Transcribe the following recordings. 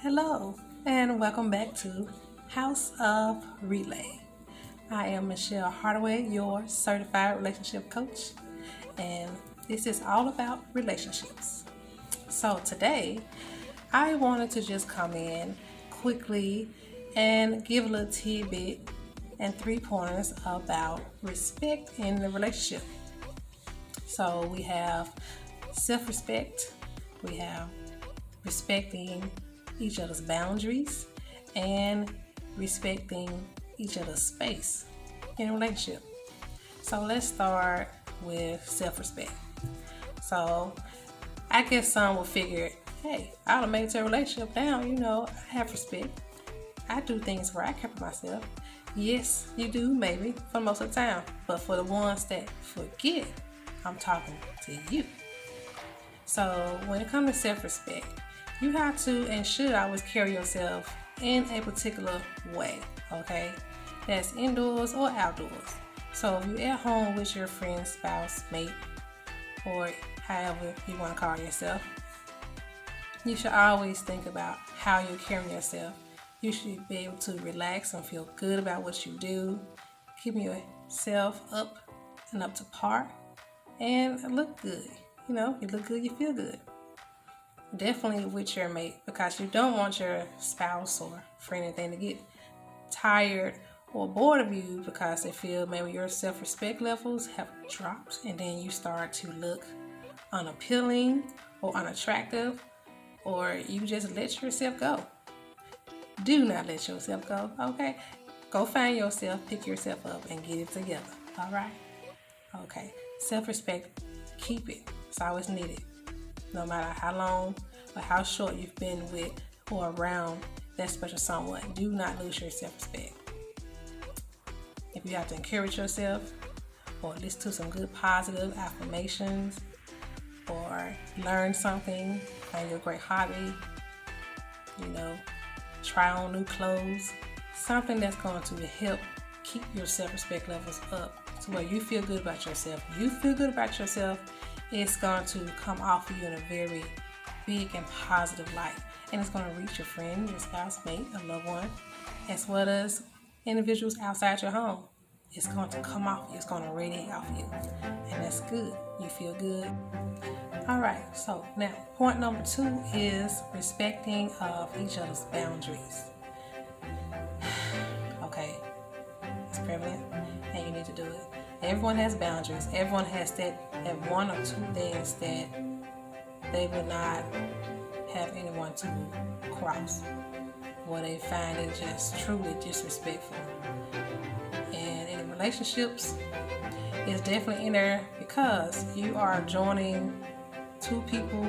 Hello, and welcome back to House of Relay. I am Michelle Hardaway, your certified relationship coach, and this is all about relationships. So, today I wanted to just come in quickly and give a little tidbit and 3 pointers about respect in the relationship. So, we have self respect, we have respecting each other's boundaries, and respecting each other's space in a relationship. So let's start with self-respect. So I guess some will figure, hey, I will maintain a relationship now, I have respect. I do things where I care for myself. Yes, you do, maybe, for most of the time. But for the ones that forget, I'm talking to you. So when it comes to self-respect, you have to and should always carry yourself in a particular way, okay? That's indoors or outdoors. So if you're at home with your friend, spouse, mate, or however you want to call yourself, you should always think about how you're carrying yourself. You should be able to relax and feel good about what you do, keeping yourself up and up to par, and look good. You look good, you feel good. Definitely with your mate, because you don't want your spouse or friend or anything to get tired or bored of you because they feel maybe your self-respect levels have dropped and then you start to look unappealing or unattractive, or you just let yourself go. Do not let yourself go, okay? Go find yourself, pick yourself up, and get it together, all right? Okay, self-respect, keep it. It's always needed. No matter how long or how short you've been with or around that special someone, do not lose your self-respect. If you have to encourage yourself or listen to some good positive affirmations or learn something, find your great hobby, try on new clothes, something that's going to help keep your self-respect levels up to where you feel good about yourself. You feel good about yourself, it's going to come off of you in a very big and positive light. And it's going to reach your friend, your spouse, mate, a loved one, as well as individuals outside your home. It's going to come off you. It's going to radiate off you. And that's good. You feel good. All right. So now, point number 2 is respecting of each other's boundaries. Okay. It's prevalent and you need to do it. Everyone has boundaries. Everyone has that one or two things that they would not have anyone to cross, where they find it just truly disrespectful. And in relationships, it's definitely in there because you are joining two people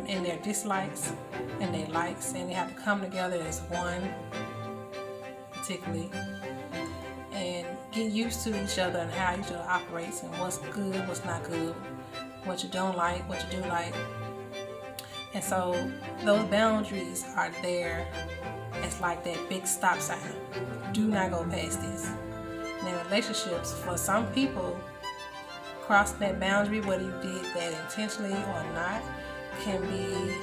in their dislikes and their likes, and they have to come together as one, particularly, and get used to each other and how each other operates and what's good, what's not good, what you don't like, what you do like. And so those boundaries are there. It's like that big stop sign. Do not go past this. And in relationships, for some people, crossing that boundary, whether you did that intentionally or not, can be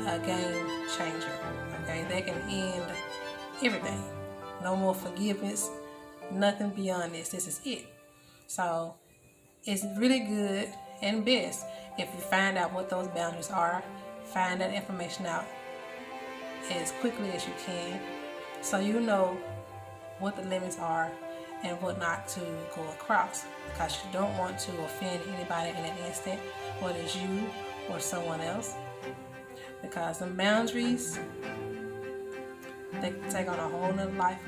a game changer. Okay, that can end everything. No more forgiveness, nothing beyond this. This is it. So it's really good and best if you find out what those boundaries are, find that information out as quickly as you can so you know what the limits are and what not to go across, because you don't want to offend anybody in an instant, whether it's you or someone else, because the boundaries, they can take on a whole nother life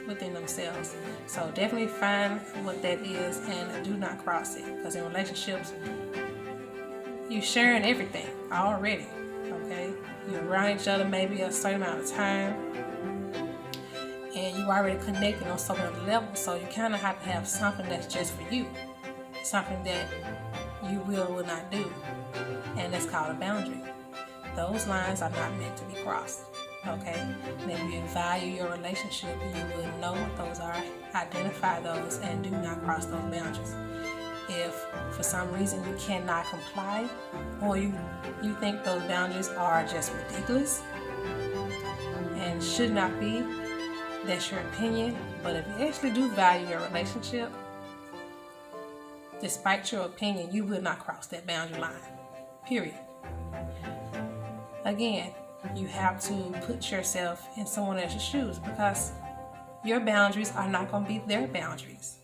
within themselves. So definitely find what that is and do not cross it, because in relationships, you're sharing everything already, okay? You're around each other maybe a certain amount of time, and you already connected on some other level, so you kind of have to have something that's just for you, something that you will or will not do, and that's called a boundary. Those lines are not meant to be crossed, okay? And if you value your relationship, you will know what those are, identify those, and do not cross those boundaries. If for some reason you cannot comply, or you think those boundaries are just ridiculous, and should not be. That's your opinion. But if you actually do value your relationship, despite your opinion, you will not cross that boundary line. Period. Again, you have to put yourself in someone else's shoes, because your boundaries are not going to be their boundaries.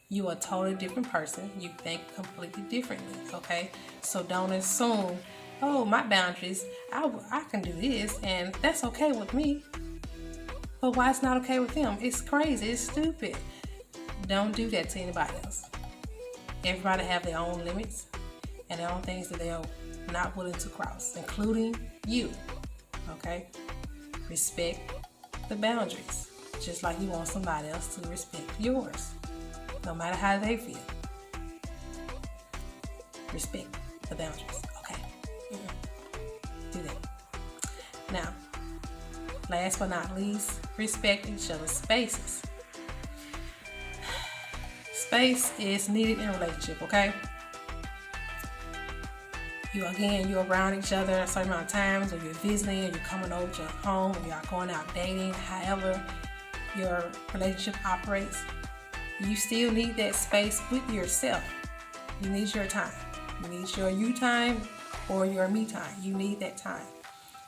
You are a totally different person. You think completely differently, okay? So don't assume, oh, my boundaries, I can do this, and that's okay with me. But why it's not okay with them? It's crazy. It's stupid. Don't do that to anybody else. Everybody have their own limits and their own things that they are not willing to cross, including you, okay? Respect the boundaries, just like you want somebody else to respect yours, no matter how they feel. Respect the boundaries, okay? Do that. Now, last but not least, respect each other's spaces. Space is needed in a relationship, okay? You're around each other a certain amount of times, or you're visiting, or you're coming over to your home, or you're going out dating, however your relationship operates. You still need that space with yourself. You need your time. You need your you time or your me time. You need that time.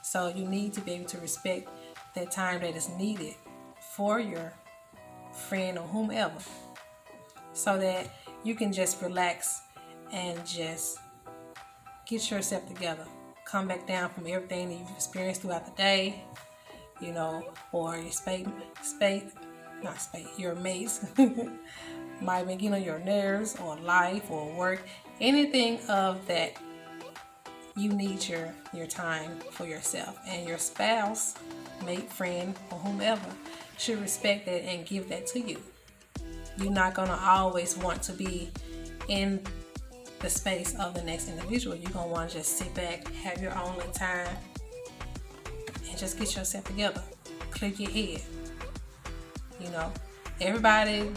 So you need to be able to respect that time that is needed for your friend or whomever, so that you can just relax and just get yourself together. Come back down from everything that you've experienced throughout the day, or your mates might be getting on your nerves, or life, or work, anything of that. You need your time for yourself, and your spouse, mate, friend, or whomever should respect that and give that to you. You're not going to always want to be in the space of the next individual. You're going to want to just sit back, have your own little time, and just get yourself together. Clear your head. Everybody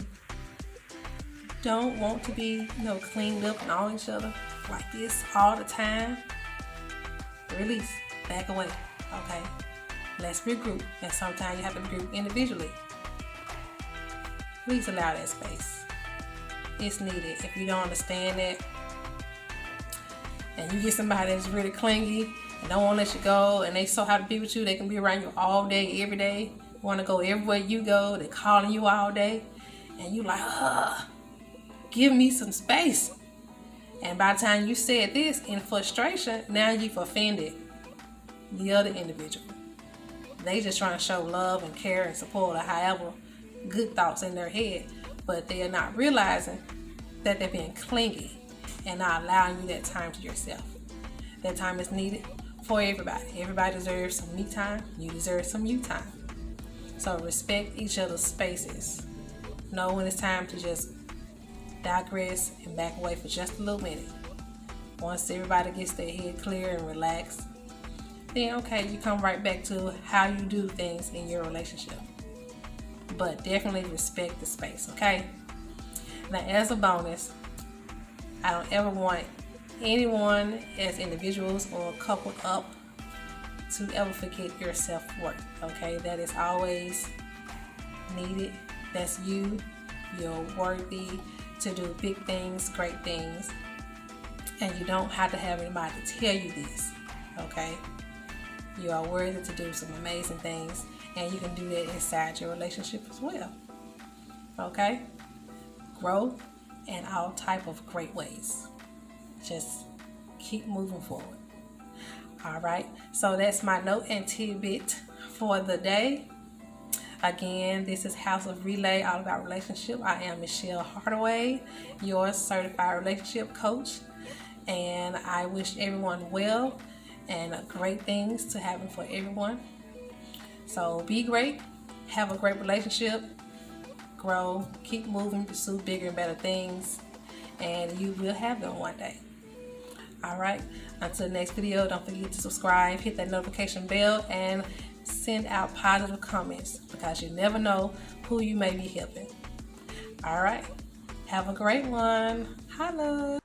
don't want to be, cleaned up and all each other like this all the time. Release. Back away. Okay? Let's regroup. And sometimes you have to regroup individually. Please allow that space. It's needed. If you don't understand that, and you get somebody that's really clingy and don't want to let you go, and they so happy to be with you, they can be around you all day, every day, want to go everywhere you go, they're calling you all day, and you like, give me some space. And by the time you said this in frustration, now you've offended the other individual. They just trying to show love and care and support, or however good thoughts in their head, but they are not realizing that they're being clingy and not allowing you that time to yourself. That time is needed for everybody. Everybody deserves some me time. You deserve some you time. So respect each other's spaces. Know when it's time to just digress and back away for just a little minute. Once everybody gets their head clear and relaxed, then okay, you come right back to how you do things in your relationship. But definitely respect the space, okay? Now, as a bonus, I don't ever want anyone as individuals or coupled up to ever forget your self-worth, okay? That is always needed. That's you. You're worthy to do big things, great things, and you don't have to have anybody to tell you this, okay? You are worthy to do some amazing things, and you can do that inside your relationship as well, okay? Grow in all type of great ways. Just keep moving forward. All right, so that's my note and tidbit for the day. Again, this is House of Relay, all about relationship. I am Michelle Hardaway, your certified relationship coach, and I wish everyone well and great things to happen for everyone. So be great, have a great relationship, grow, keep moving, pursue bigger and better things, and you will have them one day. All right, until the next video, don't forget to subscribe, hit that notification bell, and send out positive comments, because you never know who you may be helping. All right, have a great one. Holla.